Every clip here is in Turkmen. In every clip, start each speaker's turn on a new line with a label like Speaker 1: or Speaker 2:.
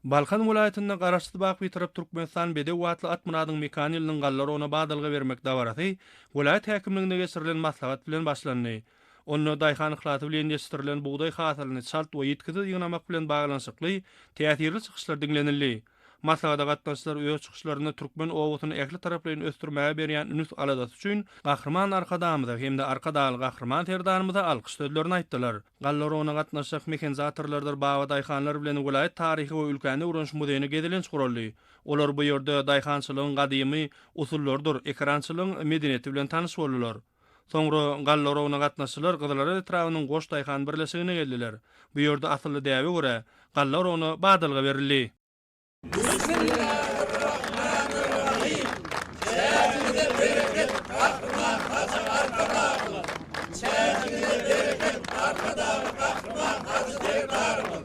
Speaker 1: Balkan vilayetinde garaşdy bak bitirip Türkmenistan Bedew watly Atmuradyň mekan ýylynyň gallary ona badalga bermek dabarasy vilayet häkimligine geçirilen maslahat bilen başlandy. Onu daýhan hyklaty bilen ýetişdirilen buğday hasalyny şalt we ýetkizi ýygnamak bilen baglanyşykly täsirli çykyşlar diňlenildi. Maslahata gatnaşyşlar öz çykyşlaryny türkmen owatyny ekli taraplaryň ösdürmäge berýän ünüs aladasy üçin gahrman arkadamyza hem-de arkadaly gahrman terdanymyza alkyş sözlerini aýtdylar. Gallary ona gatnaşyk mekanizatörlerdir bawa daýhanlar bilen vilayet taryhy we ülkäni urunş muzeýine gedilenç guruldy. Olar bu ýerde daýhançylygyň gadymy usullardyr, ekrançylygyň medeniýeti bilen tanyş boldular. Soňra gallary ona gatnaşyşlar gyzlary etrawynyň goş daýhan birleşigine geldiler. Bu ýerde asly däwe görä gallary ona badalga berildi.
Speaker 2: Bismillahirrahmanirrahim. Çerçevede bereket, kahraman, hacı arkadaşlar. Çerçevede bereket, arkadaşlar, kahraman, hacı devdarlar.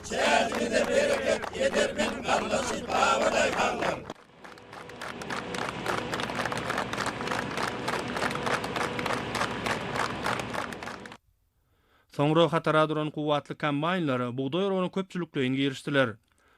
Speaker 2: Çerçevede bereket, yedirmen, kardeşi, bağırday kallar.
Speaker 1: Soňra hatara duran kuwatly kombaynlary buğday orowuny köpçülikleýin girişdiler.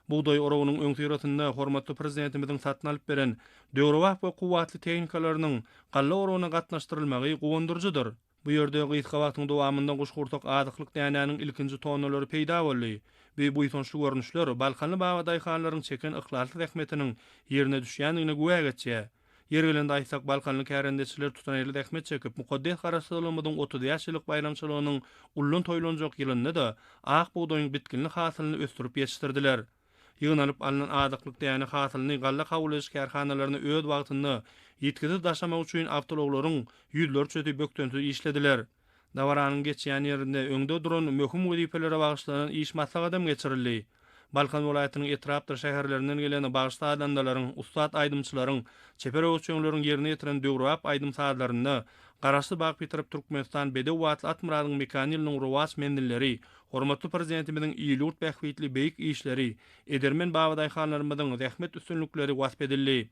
Speaker 1: Buğday orowunyň öňsüratynda hormatly prezidentimiziň satyn alyp beren döwrewak we kuwatly tehnikalarynyň galla orowuny gatnaşdyrylmagy gowandyrjydyr. Bu ýerde gysga wagtyň dowamynda guşgurtak azyklyk dänäniň ilkinji tonalary peýda boldy. Bu ýytonçly görnüşler Balkanly bawa daýhanlaryň çeken yklasy ähmetiniň ýerine düşýändigine güwäk etýär. Yergelende aýsak Balkanly kärendeçiler tutanýarly ähmet çekip mukaddes garaşdyrylmadyň 30 ýaşlyk bayramçylygynyň ullun toýlanjak ýylynda da ak buğdaýyň bitkinli hasylyny ösdürip ýetişdirdiler. Ýygnalyp alynan azyklyk däne hasylyny galla kabul ediş kärhanalaryna öz wagtynda ýetkizip daşamak üçin awtologlaryň ýüzlerçe bökdönti işlediler. Dawaranyň geçýän ýerinde öňde duran möhüm wezipelere bagyşlanan iş maslahatam geçirildi. Balkan vilayatynyň etrapdyr şäherlerinden gelen bagyşly adamlaryň, ustad aýdymçylaryň, çeper öwçüňleriň ýerine ýetiren döwrap aýdym saatlaryny garaşdy bak bitirip Türkmenistan Bedew watly Atmuradyň mekan ýylynyň ruwas mendilleri, hormatly prezidentimiziň iýlut bähwitli beýik işleri, edermen bawa daýhanlarymyzyň zähmet üstünlikleri wasp edildi.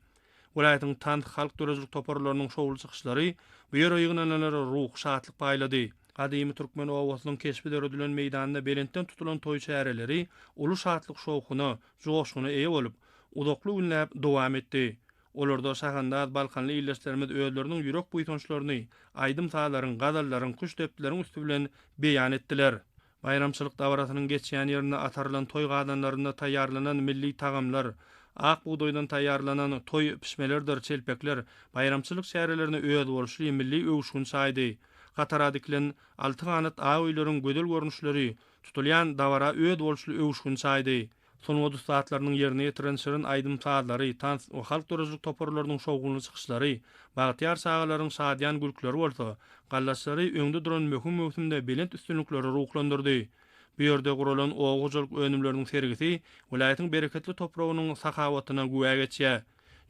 Speaker 1: Vilayatyň tant halk dörejilik toparlarynyň şowul çykyşlary bu ýere ýygnalanlary ruh, şatlyk paýlady. Gadymy türkmen owasynyň keşbide ödülen meýdanyna belentden tutulan toý şäherleri uly şatlyk şowkuny, joşgyny eýe bolup, uzakly günläp dowam etdi. Olarda şahanda Balkanly ýyldaşlarymyz özleriniň ýürek buýtonçlaryny, aýdym saalaryň, gazallaryň, kuş depdileriň üstü bilen beýan etdiler. Bayramçylyk dawrasynyň geçýän ýerine atarlan toý gadanlarynda taýýarlanan milli tagamlar, ak buğdoydan taýýarlanan toý pişmelerdir, çelpekler, bayramçylyk şäherlerine öz bolşly milli öwüşgün saýdy. Gataradyklen 6 ganat aýlaryň gödel görnüşleri tutulýan dawara öz bolşly öwüşgün saýdy. Soňra saatlarynyň ýerine ýetiren şirin aýdym saatlary, tans we halk dörejilik toparlarynyň şowguny çykyşlary, bagtyar sagalaryň şadyan gülkleri bolsa, gallaçlary öňde duran möhüm mewsümde belent üstünlikleri ruhlandyrdy. Bu ýerde guralan oğuculuk önümlerinin sergisi vilayatyň bereketli toprağının sakawatyna güwäk etýär.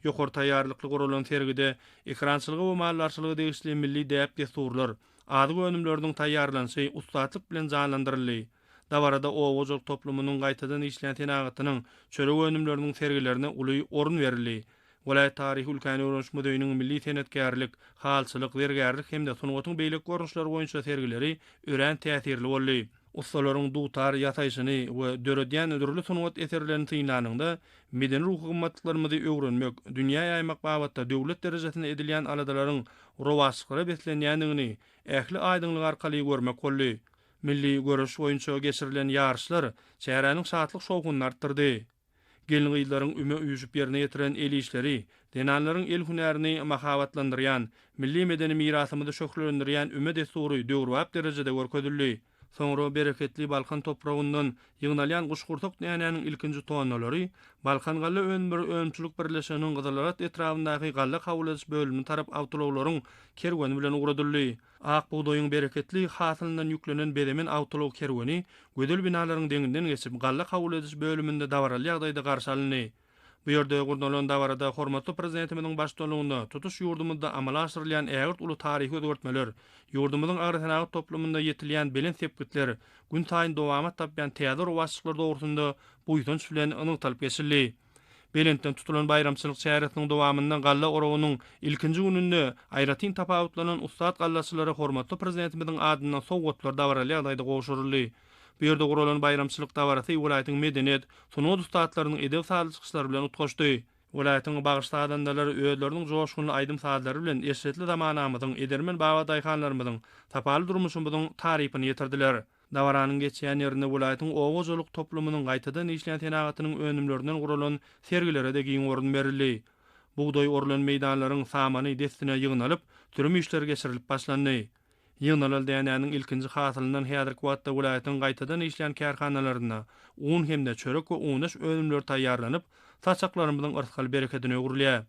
Speaker 1: Ýokary taýýarlykly guralan sergide ekrançylygy we mallarçylygy degişli milli däp desturlar, ady önümleriniň taýýarlanşy ustatlyk bilen janlandyryldy. Dawarada oğuculuk toplumynyň gaýtadan işleýän tenagatynyň çöre önümleriniň sergilerine uly orun berildi. Vilayet tarihi ülkäni öwrenş muzeýiniň milli senetkarlyk, halçylyk, zergärlik hemde sunuwatyň beýlik görnüşleri boýunça sergileri ören täsirli boldy. Ustalaryň dutar ýataýşyny we döredýän ödürli sunuwat eserlerini tyýlanynda medeni ruhy gymmatlyklarymy öwrenmek, dünýä ýaymak babatda döwlet derejesinde edilýän aladalaryň rowaşlygy beslenýändigini ähli aýdyňlyk arkaly görmek boldy. Milli görüş boýunça geçirilen ýarşlar şäheriniň şatlyk şowguny artdyrdy. Gelin ýyllaryň üme üýüşip ýerine ýetiren el işleri, denanlaryň el hünärini mahawatlandyrýan, milli medeni mirasymyzy şöhretlendirýän üme destury döwrap derejede görkezildi. Soňra bereketli Balkan toprağyndan ýygnalýan guşgurtak dänäniň ilkinji tonalary Balkan galla önbir öňçülük birleşiginiň gyzalarat etrafyndaky galla kabul ediş bölümini tarap awtologlaryň kerweni bilen uğradyldy. Ak buğdoyuň bereketli hasylyndan ýüklenen bedemen awtolog kerweni gödel binalaryň deňinden geçip galla kabul ediş bölüminde dawaral ýagdaýda garşy alyndy. Bu ýerde gurnalan dawarada hormatly prezidentimiziň başçylygynda tutuş ýurdumyzda amala aşyrylýan ägirt uly taryhy özgertmeler, ýurdumyzyň agratanagy toplumynda ýetilýän belen sepgitler, gün taýyn dowama tapýan täze rowaçlyklar dogrusyna bu ýytonç bilen ynyktalyp geçildi. Belentden tutulan bayramçylyk şäheriniň dowamyndan galla orowunyň ilkinji gününde aýratyn tapawutlanan ustad gallaçylary hormatly prezidentimiziň adyndan sowgatlar dawarly ýagdaýda gowşuruldy. Bu ýerde guralan bayramçylyk dawarasy welaýatyň medeniýet, sunut ustatlarynyň edep salçyklary bilen utgaşdy. Welaýatyň bagyşly adamlary özleriniň joşguny aýdym saadlary bilen eşitli zamanamyzyň edermen baba daýhanlarymyzyň tapaly durmuşymyzyň tarypyny ýetirdiler. Dawaranyň geçýän ýerinde welaýatyň owgujuluk toplumynyň gaýtadan işleýän tenagatynyň önümlerinden guralan sergilere de giň orun berildi. Buğday orulan meydanlaryň samany destine ýygnalyp, türüm işler geçirilip başlandy. Ýygnalyl däňäniň ilkinji hasylyndan häzirki wagtda welaýatyň gaýtadan işleýän kärhanalaryna un hemde çörek we unaş ölümler taýýarlanyp, saçaklarymyzyň yrtkal bereketine gurulýar.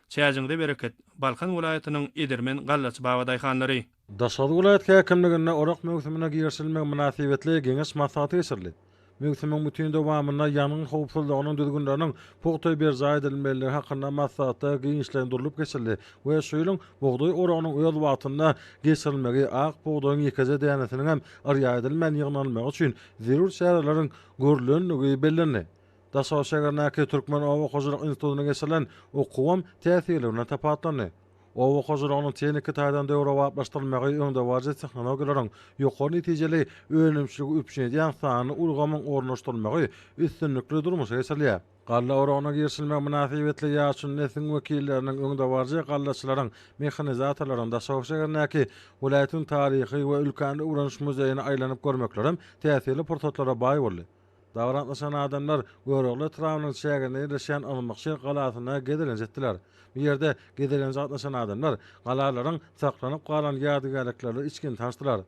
Speaker 1: Çäjiňde bereket, Balkan welaýatynyň Edermen gallaçy baba daýhanlary.
Speaker 3: Daşary vilayet häkimligine orak mewsümine girişilmek münasibetli geňiş maslahaty geçirildi. Mewsümiň bütün dowamyna ýanyň howpsuzlygynyň düzgünleriniň pogtoy bir zaýdylmaly hakynda maslahatda giňişlendirilip geçirildi we şoýlyň bugday oragynyň öz wagtynda geçirilmegi ak bugdaýyň ýekaje dänesiniň hem arýadylmaly ýygnalmagy üçin zerur şäherleriň görülenligi bellenli. Daşary şäherindäki Türkmen Owa Hojalyk Institutyna geçirilen okuwam täsirlerine tapatlandy. Owa hojalygynyň teknik taýdan döwre wagtlaşdyrylmagy öňde wajy tehnologiýalaryň ýokary netijeli önümçiligi üpşenýän sany ulgamyň ornaşdyrylmagy üstünlikli durmuşa geçirilýär. Galla oragyna girişilmek münasibetli ýaşyn nesin wekilleriniň öňde wajy gallaçylaryň, mehanizatorlaryň da şowşagarnäki welaýatyň taryhy we ülkän ugranyş muzeýine aýlanyp görmeklerim täsirli portretlara baý boldy. Dawratlaşan adamlar görögli trawnyň şäherinde ýerleşen Almakşy galasyna gedilen jetdiler. Bu ýerde gedilen zatlaşan adamlar galalaryň saklanyp galan ýadygarlykları içkin taşdylar.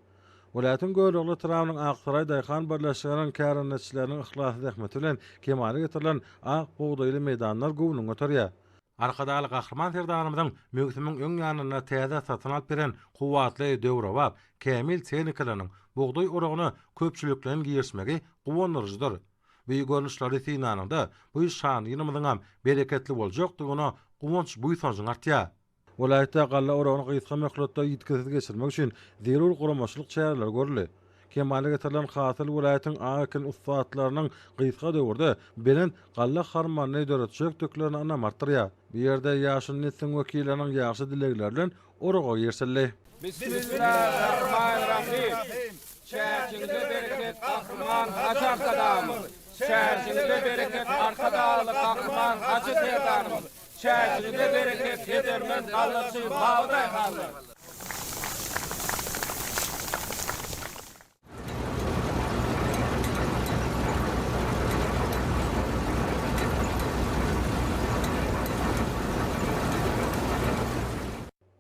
Speaker 3: Welaýatyň görögli trawnyň Aksaray daýhan birleşiginiň kärnetçileriniň ihlasy rahmeti bilen kemale getirilen ak buğdaýly meydanlar gowunyň öterýär. Arkadaly Gahryman Serdanymyzyň mewsümiň öň ýanyna täze satyn alyp beren kuwatly döwre bap, kämil tehnikalaryň buğday oragyny köpçüliklen giýişmegi guwanlyjydyr. Bu görnüşleri synanyňda bu şan ýynymyzyň hem bereketli boljakdygyna guwanç buýsanjyň artýar. Welaýatda galla oragyny gysga möhletde ýetkizip geçirmek üçin zerur guramaçylyk çäreler görüli. Kemale getirilen hasyl welaýatyň aýkyn ustatlarynyň gysga döwürde bilen galla harmony döretjek töklerini anamartyrýar. Bu ýerde ýaşyn nesin wekilleriniň ýaşy dilegleri bilen oraga ýerselli.
Speaker 4: Bismillahirrahmanirrahim. Şäherçiňizde bereket, Gahryman Hajar Sadamyz. Şäherçiňizde bereket, Arkadaly Gahryman Hajar Serdanymyz. Şäherçiňizde bereket, Edermen gallaçy baba daýhanlary.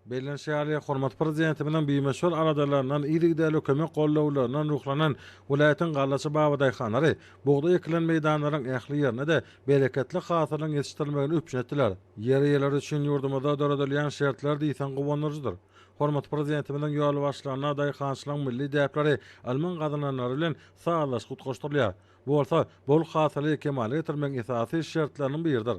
Speaker 3: Belen şäherli hormat prezidenti bilen biýmeşol aradalaryndan ýygy kömek gollawlarynyň ruhlanan welaýatyň gallaçy baba daýhanlary buğday ekilen meydanlaryň ähli ýerine de bereketli hasylyň ýetişdirilmegini üpşetdiler. Ýere-ýerler üçin ýurdumyzda döredilýän şertler diýsen gowanyjydyr. Hormat prezidenti bilen ýol başlaryna daýhançylyň milli däpleri alman gadynlary bilen sağlaş gutgaşdyrylýar. Bu bolsa bol hasyly kemale getirmek esasy şertleriniň biridir.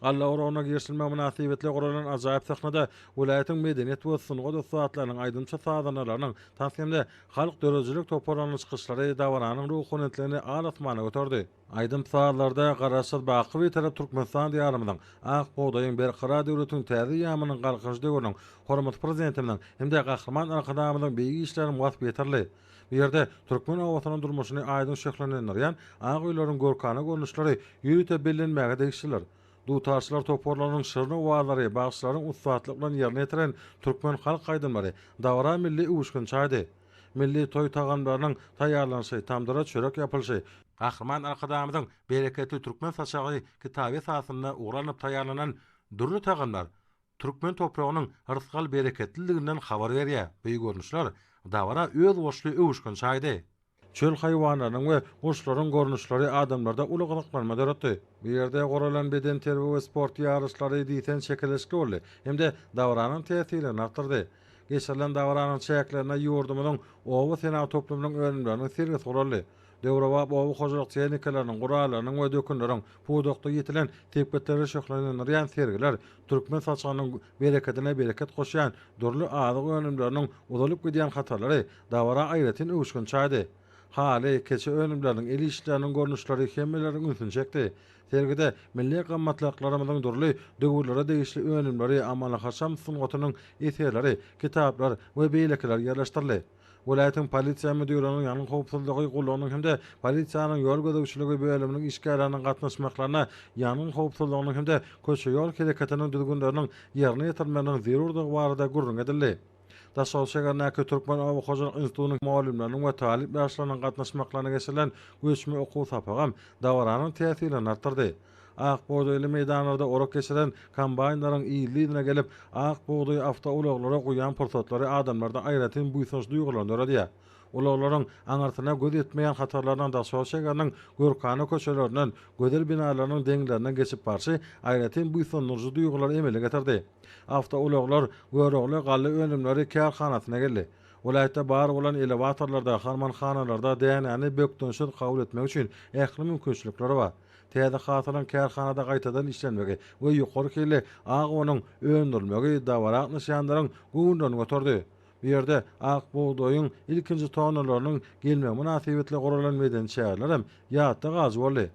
Speaker 3: Galla oragyna girişilmek münasibetli guralan ajaýyp sahnada welaýatyň medeniýet we sunugat ustatlarynyň aýdymça saadanylarynyň taýsymda halk dörejilik toparlanyň çykyşlary dawaranyň ruhunetlerini alatmana götürdi. Aýdym saatlarda Garaşat Bakywy tarap Türkmenistan diýarymyň ak buğdaýyň berqarar döwletiň täze ýamynyň galkyşdy görüň. Hormat prezidentimiň hemde Gahryman arkadamyň beýgi işlerini wasp eterli. Bu ýerde Türkmen owasynyň durmuşyny aýdym şeklendirýän ak öýleriň görkany görnüşleri ýürüte bilinmäge degişdiler. Dutarçylar toparlanyň şyrny wagtlary, bagşlaryň ustatlyklaryny ýerine ýetiren Türkmen halk aýdymlary dawra milli uwuşkun çaýdy. Milli toý tagamlarynyň taýýarlanyşy, tamdyra çörek ýapylşy, Gahryman arkadamyzyň bereketli Türkmen saçagy kitaby esasynda ugranyp taýýarlanan durly tagamlar Türkmen topragynyň yrtkal bereketliligininden habar berýär. Bu görnüşler dawra öz boşly uwuşkun çaýdy. Çöl hayvanlaryň we guşlaryň görnüşleri adamlarda uluglyklary döretdi. Bu ýerde goralan beden terbiýe we sport ýarışlary diýsen çekilişki boldy. Hemde dawaranyň täsirini artdyrdy. Geçirilen dawaranyň çäklerine ýurdumyň owa sena toplumynyň önümlerini sergis guruldy. Döwre we owa hojalyk tehnikalarynyň, guralarynyň we dökünleriň puwdukda ýetilen tepketleri şohlanýan sergiler Türkmen saçanyň bereketine bereket goşýan durly adyk önümleriniň uzalyp gidýän hatarlary dawara aýratyn uwuşkun çaýdy. Hali keçe önümleriniň el işleriniň görnüşleri hemmeleriň üstün çekdi. Sergide milli gammatlyklarynyň durly döwürlere degişli önümleri amala haşam sunugatynyň eserleri, kitaplar we beýlekler ýerleşdirildi. Vilayatyň polisiýa müdüriniň ýanyň howpsuzlygy gulunyň hemde polisiýanyň ýol gödäwçiligi bölüminiň işgärleriniň gatnaşmaklaryna ýanyň howpsuzlygynyň hemde köçe ýol hereketiniň düzgünleriniň ýerine ýetirmeginiň zerurdygy barada gurrun edildi. Daşol şegarnäki Türkmen Owa Hojalyk Institutynyň muallimleriniň we talip ýaşlarynyň gatnaşmaklaryna geçirilen göçme okuw sapagam dawaranyň täsirini artdyrdy. Akboğdoýly meydanlarda orak geçiren kombaynlaryň iyiliğine gelip akboğdoý awtouloglara goýan pursatlary adamlarda aýratyn buýsanç duýgularyny öýredýär. Ulaglaryň aňartyna göz etmeýän hatarlardan da şol şegarnyň görkany köçelerinden, gödel binalarynyň deňlerinden geçip barşy aýratyn buýsançly duýgulary emele getirdi. Awtouloglar görogly gally önümleri kärhanasyna geldi. Vilayatda bar bolan elevatorlarda, harmanhanalarda däňäni bökdönşet kabul etmek üçin ähli mümkinçilikleri bar. Täze hatyryň kärhanada gaýtadan işlenmegi we ýokary keli agonyň öndürmegi dawarak nişanlaryň gündän götürdi. Bu ýerde Akboğdoýyň ilkinji tonalarynyň gelme münasibetli guralan meden şäherlerem ýatda gazy boldy.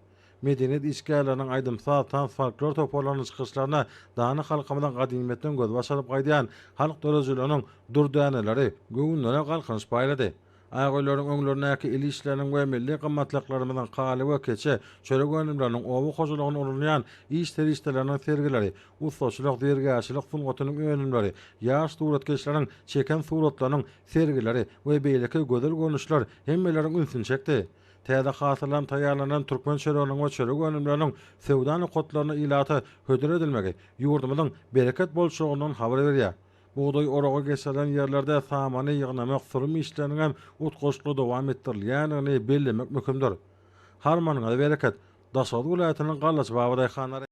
Speaker 3: Medeniyet işgärleriniň aýdymsat folklor toparlanyş çykyşlaryna dany halkymyň gadymetten göz başaryp gaýdýan halk dörejileriniň durdäneleri göwnüne galkynyş baýlady. Aýgylaryň öňlerindäki il işleriniň we milli gymmatlyklarynyň galy we keçe çörek önümleriniň owu hojalygyny urunýan iş terişleriniň sergileri, ustaçylyk, dergäçilik sungatynyň önümleri, ýaş suratkeşleriň çeken suratlarynyň sergileri we beýleki gözel görnüşler hemmeleriň ünsün çekdi. Täze hatyrylan taýýarlanan türkmen çöreğiniň we çörek önümleriniň sewda kotlaryna ilaty hödür edilmegi ýurdumyzyň bereket bolşugyndan habar berýär. Buğday orağa geçilen yerlerde samany ýygnamak sürüm işleriniň hem utgoşly dowam etdirilýänini bellemek mümkindir. Harmanyňa bereket. Daşady vilayatynyň Gallaç Babaday hanary